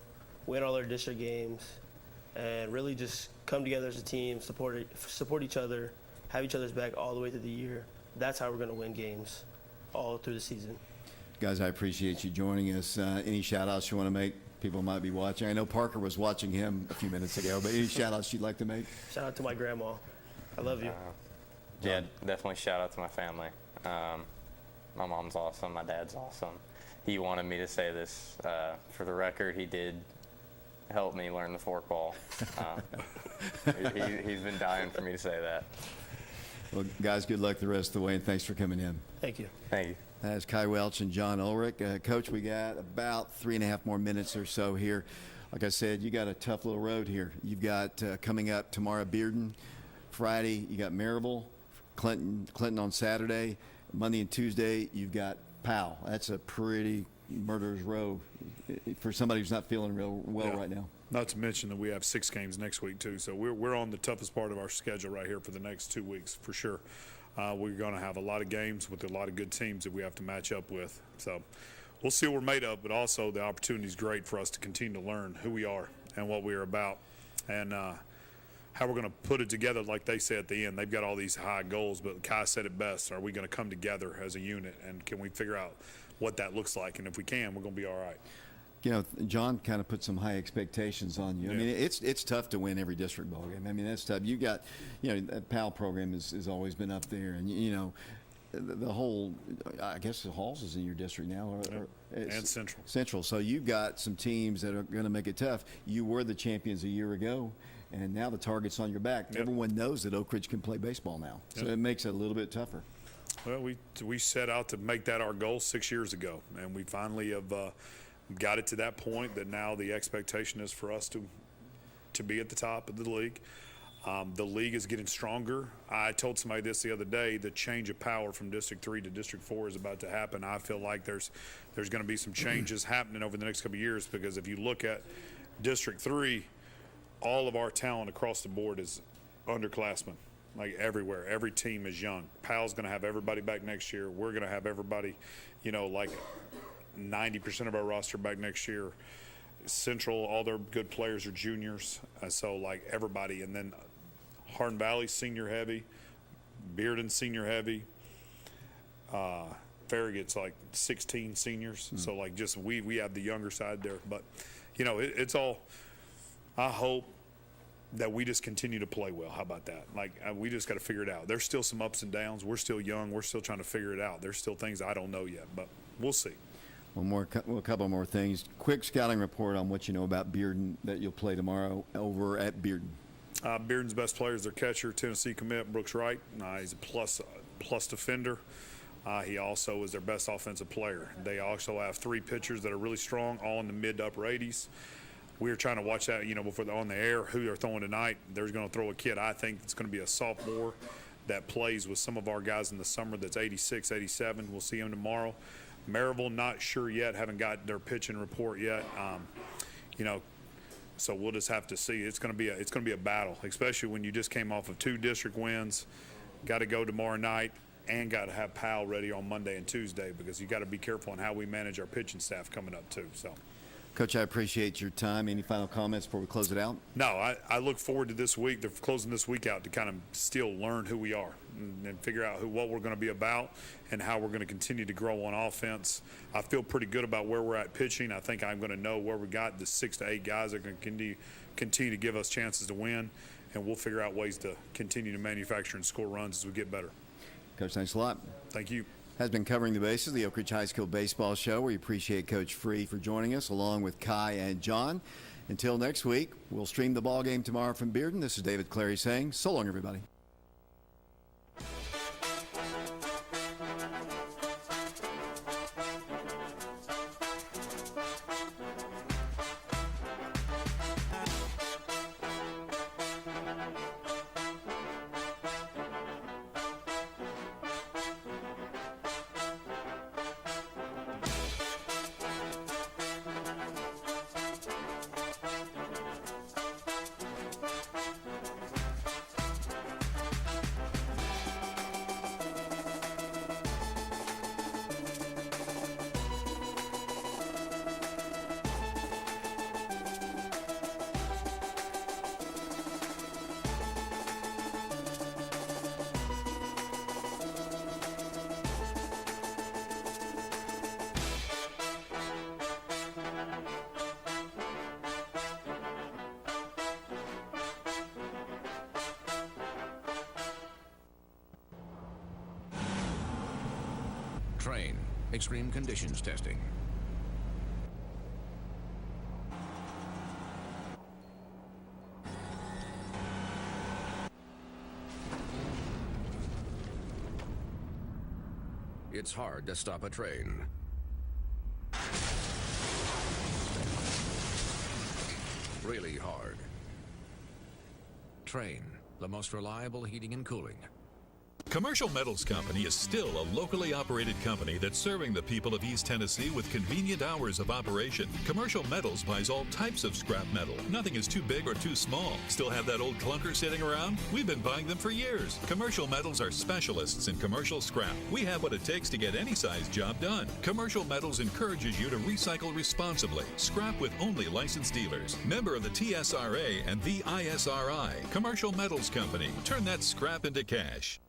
win all our district games, and really just come together as a team, support each other, have each other's back all the way through the year. That's how we're going to win games all through the season. Guys, I appreciate you joining us. Any shout-outs you want to make? People might be watching. I know Parker was watching him a few minutes ago, but any shout-outs you'd like to make? Shout out to my grandma. I love you. Yeah, definitely shout out to my family. My mom's awesome. My dad's awesome. He wanted me to say this. For the record, he did help me learn the forkball. He's been dying for me to say that. Well, guys, good luck the rest of the way, and thanks for coming in. Thank you. Thank you. That's Kai Welch and John Ulrich. Coach, we got about 3.5 more minutes or so here. Like I said, you got a tough little road here. You've got coming up tomorrow, Bearden. Friday, you got Maryville, Clinton on Saturday. Monday and Tuesday, you've got Powell. That's a pretty murderer's row for somebody who's not feeling real well right now. Not to mention that we have 6 games next week too, so we're on the toughest part of our schedule right here for the next 2 weeks for sure. We're going to have a lot of games with a lot of good teams that we have to match up with. So we'll see what we're made of, but also the opportunity is great for us to continue to learn who we are and what we are about, and how we're going to put it together. Like they said at the end, they've got all these high goals, but Kai said it best. Are we going to come together as a unit, and can we figure out what that looks like? And if we can, we're going to be all right. You know, John kind of put some high expectations on you. I mean, it's tough to win every district ball game. I mean, that's tough. You got, that PAL program has always been up there, and the whole, I guess the Halls is in your district now, And Central. Central. So you've got some teams that are going to make it tough. You were the champions a year ago, and now the target's on your back. Yep. Everyone knows that Oak Ridge can play baseball now, so Yep. it makes it a little bit tougher. Well, we set out to make that our goal 6 years ago, and we finally have got it to that point that now the expectation is for us to to be at the top of the league. The league is getting stronger. I told somebody this the other day, the change of power from District 3 to District 4 is about to happen. I feel like there's going to be some changes happening over the next couple of years, because if you look at District 3, all of our talent across the board is underclassmen, like everywhere. Every team is young. PAL's going to have everybody back next year. We're going to have everybody, like 90% of our roster back next year. Central, all their good players are juniors. So, like, everybody. And then Hardin Valley, senior heavy. Bearden, senior heavy. Farragut's like 16 seniors. So, like, just we have the younger side there. But, it's all – I hope that we just continue to play well. How about that? Like, we just got to figure it out. There's still some ups and downs. We're still young. We're still trying to figure it out. There's still things I don't know yet, but we'll see. A couple more things. Quick scouting report on what you know about Bearden that you'll play tomorrow over at Bearden. Bearden's best player is their catcher, Tennessee commit, Brooks Wright. He's a plus defender. He also is their best offensive player. They also have 3 pitchers that are really strong, all in the mid to upper 80s. We're trying to watch that, before they're on the air, who they're throwing tonight. They're going to throw a kid, I think it's going to be a sophomore that plays with some of our guys in the summer that's 86, 87. We'll see him tomorrow. Maryville, not sure yet, haven't got their pitching report yet. So we'll just have to see. It's going to be a battle, especially when you just came off of 2 district wins, got to go tomorrow night, and got to have PAL ready on Monday and Tuesday, because you got to be careful on how we manage our pitching staff coming up too. So. Coach, I appreciate your time. Any final comments before we close it out? No, I look forward to this week. They're closing this week out to kind of still learn who we are and figure out what we're going to be about and how we're going to continue to grow on offense. I feel pretty good about where we're at pitching. I think I'm going to know where we got the 6 to 8 guys that are going to continue to give us chances to win, and we'll figure out ways to continue to manufacture and score runs as we get better. Coach, thanks a lot. Thank you. Has been covering the bases, the Oak Ridge High School Baseball Show. We appreciate Coach Free for joining us, along with Kai and John. Until next week, we'll stream the ball game tomorrow from Bearden. This is David Clary saying, so long, everybody. Train. Extreme conditions testing. It's hard to stop a train. Really hard. Train, the most reliable heating and cooling. Commercial Metals Company is still a locally operated company that's serving the people of East Tennessee with convenient hours of operation. Commercial Metals buys all types of scrap metal. Nothing is too big or too small. Still have that old clunker sitting around? We've been buying them for years. Commercial Metals are specialists in commercial scrap. We have what it takes to get any size job done. Commercial Metals encourages you to recycle responsibly. Scrap with only licensed dealers. Member of the TSRA and the ISRI. Commercial Metals Company. Turn that scrap into cash.